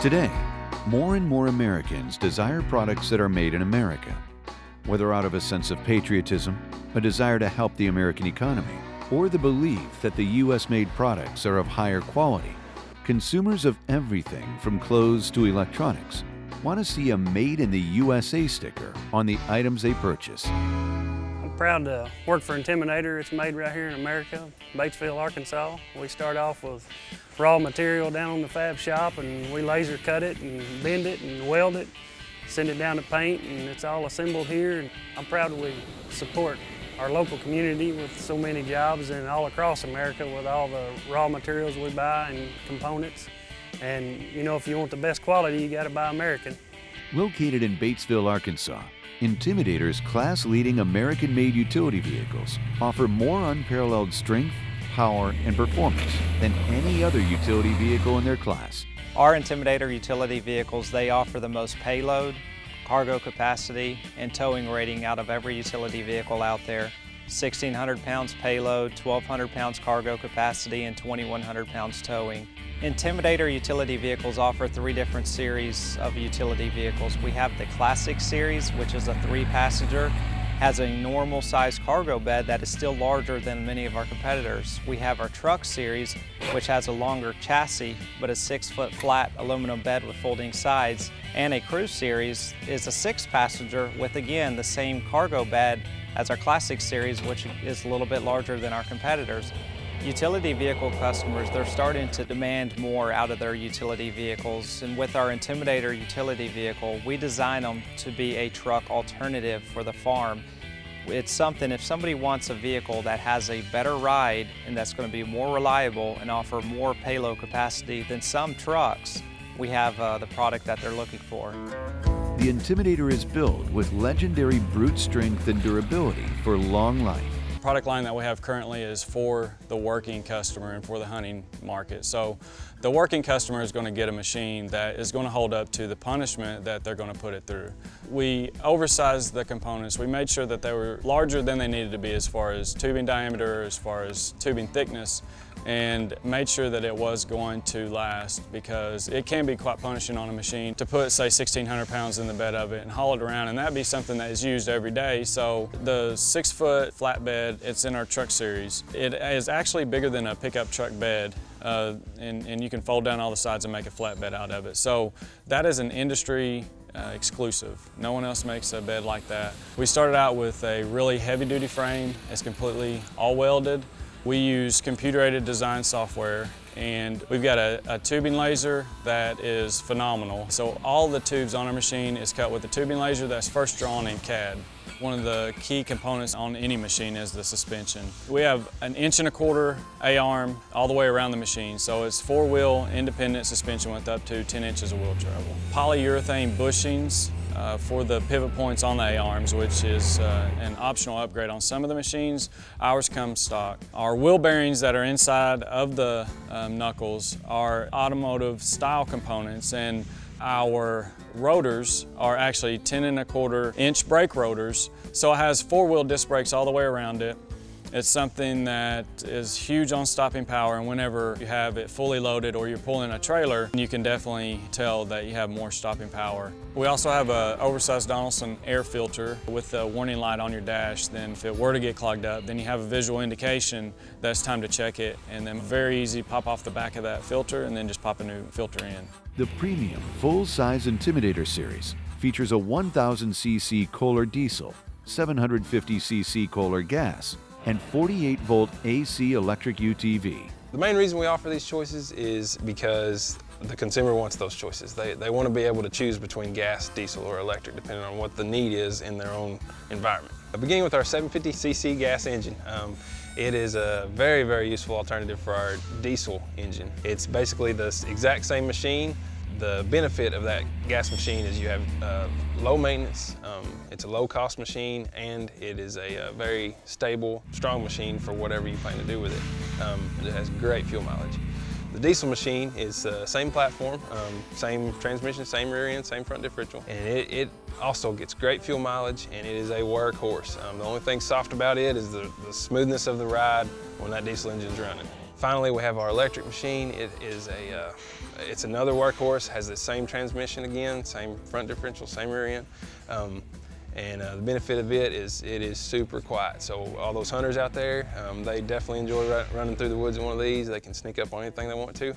Today, more and more Americans desire products that are made in America. Whether out of a sense of patriotism, a desire to help the American economy, or the belief that the U.S.-made products are of higher quality, consumers of everything from clothes to electronics want to see a Made in the USA sticker on the items they purchase. I'm proud to work for Intimidator. It's made right here in America, Batesville, Arkansas. We start off with raw material down on the fab shop, and we laser cut it and bend it and weld it, send it down to paint, and it's all assembled here. And I'm proud that we support our local community with so many jobs and all across America with all the raw materials we buy and components. And you know, if you want the best quality, you got to buy American. Located in Batesville, Arkansas, Intimidator's class-leading American-made utility vehicles offer more unparalleled strength, power, and performance than any other utility vehicle in their class. Our Intimidator utility vehicles, they offer the most payload, cargo capacity, and towing rating out of every utility vehicle out there. 1,600 pounds payload, 1,200 pounds cargo capacity, and 2,100 pounds towing. Intimidator utility vehicles offer 3 different series of utility vehicles. We have the Classic series, which is a 3-passenger, has a normal size cargo bed that is still larger than many of our competitors. We have our Truck series, which has a longer chassis, but a 6-foot flat aluminum bed with folding sides. And a Cruise series is a 6-passenger with, again, the same cargo bed as our Classic series, which is a little bit larger than our competitors. Utility vehicle customers, they're starting to demand more out of their utility vehicles, and with our Intimidator utility vehicle, we design them to be a truck alternative for the farm. It's something, if somebody wants a vehicle that has a better ride and that's going to be more reliable and offer more payload capacity than some trucks, we have the product that they're looking for. The Intimidator is built with legendary brute strength and durability for long life. The product line that we have currently is for the working customer and for the hunting market. So the working customer is going to get a machine that is going to hold up to the punishment that they're going to put it through. We oversized the components. We made sure that they were larger than they needed to be as far as tubing diameter, as far as tubing thickness, and made sure that it was going to last, because it can be quite punishing on a machine to put, say, 1,600 pounds in the bed of it and haul it around, and that'd be something that is used every day. So the 6-foot flatbed, it's in our Truck series. It is actually bigger than a pickup truck bed, and you can fold down all the sides and make a flatbed out of it. So that is an industry exclusive. No one else makes a bed like that. We started out with a really heavy-duty frame. It's completely all welded. We use computer-aided design software, and we've got a tubing laser that is phenomenal. So all the tubes on our machine is cut with a tubing laser that's first drawn in CAD. One of the key components on any machine is the suspension. We have an 1.25" A-arm all the way around the machine, so it's 4-wheel independent suspension with up to 10 inches of wheel travel. Polyurethane bushings for the pivot points on the A-arms, which is an optional upgrade on some of the machines. Ours come stock. Our wheel bearings that are inside of the knuckles are automotive style components, and our rotors are actually 10.25" brake rotors, so it has 4-wheel disc brakes all the way around it. It's something that is huge on stopping power, and whenever you have it fully loaded or you're pulling a trailer, you can definitely tell that you have more stopping power. We also have an oversized Donaldson air filter with a warning light on your dash. Then if it were to get clogged up, then you have a visual indication that it's time to check it, and then very easy, pop off the back of that filter and then just pop a new filter in. The premium full-size Intimidator series features a 1,000cc Kohler diesel, 750cc Kohler gas, and 48-volt AC electric UTV. The main reason we offer these choices is because the consumer wants those choices. They want to be able to choose between gas, diesel, or electric, depending on what the need is in their own environment. Beginning with our 750cc gas engine, it is a very, very useful alternative for our diesel engine. It's basically the exact same machine. The benefit of that gas machine is you have low maintenance, it's a low-cost machine, and it is a very stable, strong machine for whatever you plan to do with it. It has great fuel mileage. The diesel machine is the same platform, same transmission, same rear end, same front differential, and it also gets great fuel mileage, and it is a workhorse. The only thing soft about it is the smoothness of the ride when that diesel engine's running. Finally, we have our electric machine. It's another workhorse, has the same transmission again, same front differential, same rear end. The benefit of it is super quiet. So all those hunters out there, they definitely enjoy running through the woods in one of these. They can sneak up on anything they want to,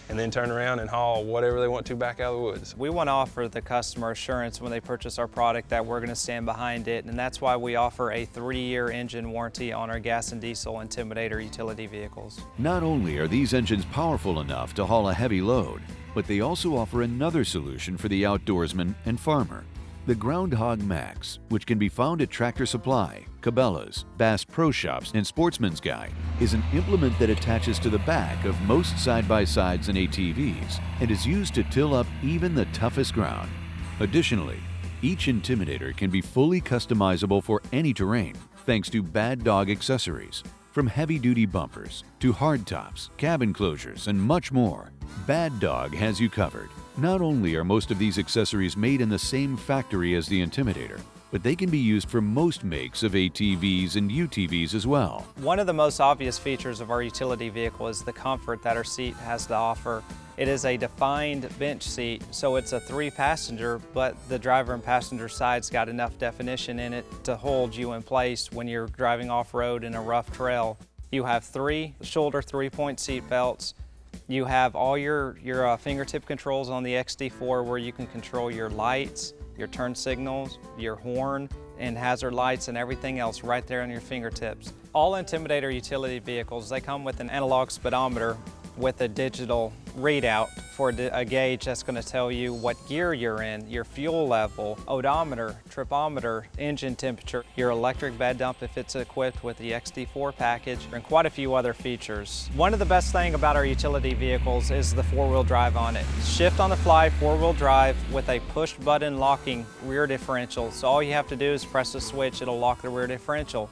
and then turn around and haul whatever they want to back out of the woods. We want to offer the customer assurance when they purchase our product that we're going to stand behind it, and that's why we offer a 3-year engine warranty on our gas and diesel Intimidator utility vehicles. Not only are these engines powerful enough to haul a heavy load, but they also offer another solution for the outdoorsman and farmer. The Groundhog Max, which can be found at Tractor Supply, Cabela's, Bass Pro Shops, and Sportsman's Guide, is an implement that attaches to the back of most side-by-sides and ATVs and is used to till up even the toughest ground. Additionally, each Intimidator can be fully customizable for any terrain thanks to Bad Dog accessories. From heavy-duty bumpers to hardtops, cabin closures, and much more, Bad Dog has you covered. Not only are most of these accessories made in the same factory as the Intimidator, but they can be used for most makes of ATVs and UTVs as well. One of the most obvious features of our utility vehicle is the comfort that our seat has to offer. It is a defined bench seat, so it's a 3-passenger, but the driver and passenger side's got enough definition in it to hold you in place when you're driving off-road in a rough trail. You have 3 shoulder 3-point seat belts. You have all your fingertip controls on the XD4 where you can control your lights, your turn signals, your horn, and hazard lights and everything else right there on your fingertips. All Intimidator utility vehicles, they come with an analog speedometer with a digital readout for a gauge that's going to tell you what gear you're in, your fuel level, odometer, tripometer, engine temperature, your electric bed dump if it's equipped with the XD4 package, and quite a few other features. One of the best things about our utility vehicles is the 4-wheel drive on it. Shift on the fly 4-wheel drive with a push button locking rear differential. So all you have to do is press the switch, it'll lock the rear differential.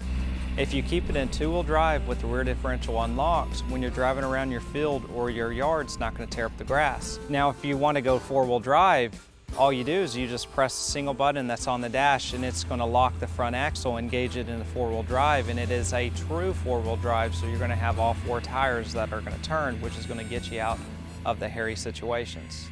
If you keep it in 2-wheel drive with the rear differential unlocked, when you're driving around your field or your yard, it's not going to tear up the grass. Now, if you want to go 4-wheel drive, all you do is you just press a single button that's on the dash and it's going to lock the front axle, engage it into 4-wheel drive, and it is a true 4-wheel drive, so you're going to have all 4 tires that are going to turn, which is going to get you out of the hairy situations.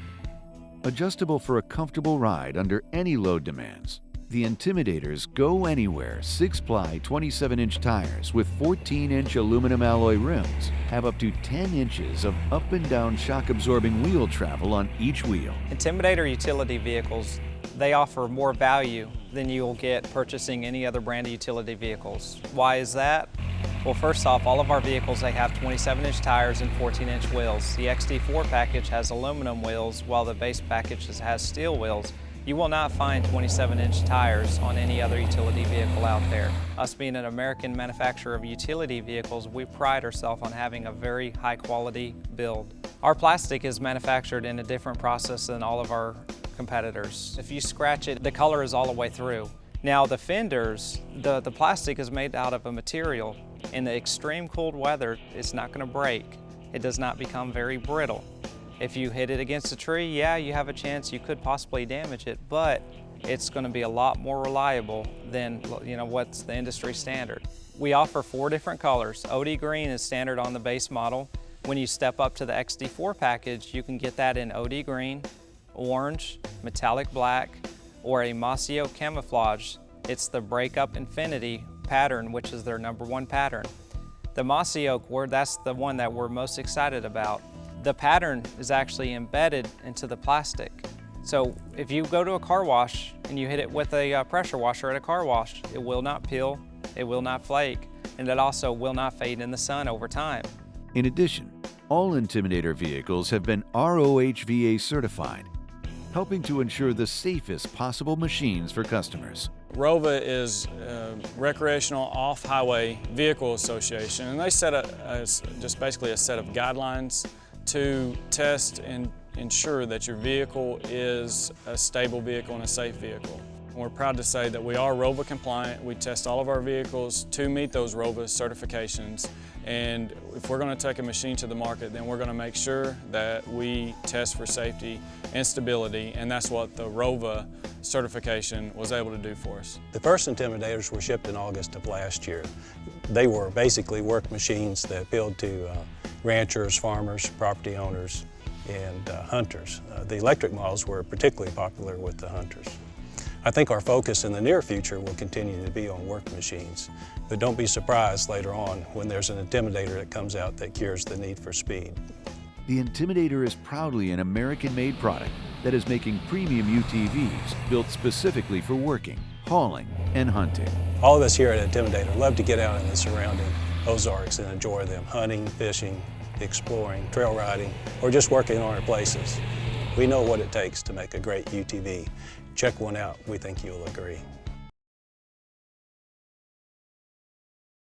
Adjustable for a comfortable ride under any load demands, the Intimidator's Go Anywhere 6-ply 27-inch tires with 14-inch aluminum alloy rims have up to 10 inches of up and down shock-absorbing wheel travel on each wheel. Intimidator utility vehicles, they offer more value than you'll get purchasing any other brand of utility vehicles. Why is that? Well, first off, all of our vehicles, they have 27-inch tires and 14-inch wheels. The XD4 package has aluminum wheels, while the base package has steel wheels. You will not find 27-inch tires on any other utility vehicle out there. Us being an American manufacturer of utility vehicles, we pride ourselves on having a very high quality build. Our plastic is manufactured in a different process than all of our competitors. If you scratch it, the color is all the way through. Now the fenders, the plastic is made out of a material. In the extreme cold weather, it's not going to break. It does not become very brittle. If you hit it against a tree, yeah, you have a chance you could possibly damage it, but it's going to be a lot more reliable than what's the industry standard. We offer 4 different colors. OD green is standard on the base model. When you step up to the XD4 package, you can get that in OD green, orange, metallic black, or a mossy oak camouflage. It's the Breakup Infinity pattern, which is their #1 pattern. The mossy oak, that's the one that we're most excited about. The pattern is actually embedded into the plastic. So if you go to a car wash and you hit it with a pressure washer at a car wash, it will not peel, it will not flake, and it also will not fade in the sun over time. In addition, all Intimidator vehicles have been ROHVA certified, helping to ensure the safest possible machines for customers. ROHVA is a Recreational Off-Highway Vehicle Association, and they set just basically a set of guidelines to test and ensure that your vehicle is a stable vehicle and a safe vehicle. We're proud to say that we are ROHVA compliant. We test all of our vehicles to meet those ROHVA certifications, and if we're going to take a machine to the market, then we're going to make sure that we test for safety and stability, and that's what the ROHVA certification was able to do for us. The first Intimidators were shipped in August of last year. They were basically work machines that appealed to ranchers, farmers, property owners, and hunters. The electric models were particularly popular with the hunters. I think our focus in the near future will continue to be on work machines, but don't be surprised later on when there's an Intimidator that comes out that cures the need for speed. The Intimidator is proudly an American-made product that is making premium UTVs built specifically for working, hauling, and hunting. All of us here at Intimidator love to get out in the surrounding Ozarks and enjoy them, hunting, fishing, exploring, trail riding, or just working on our places. We know what it takes to make a great UTV. Check one out, we think you'll agree.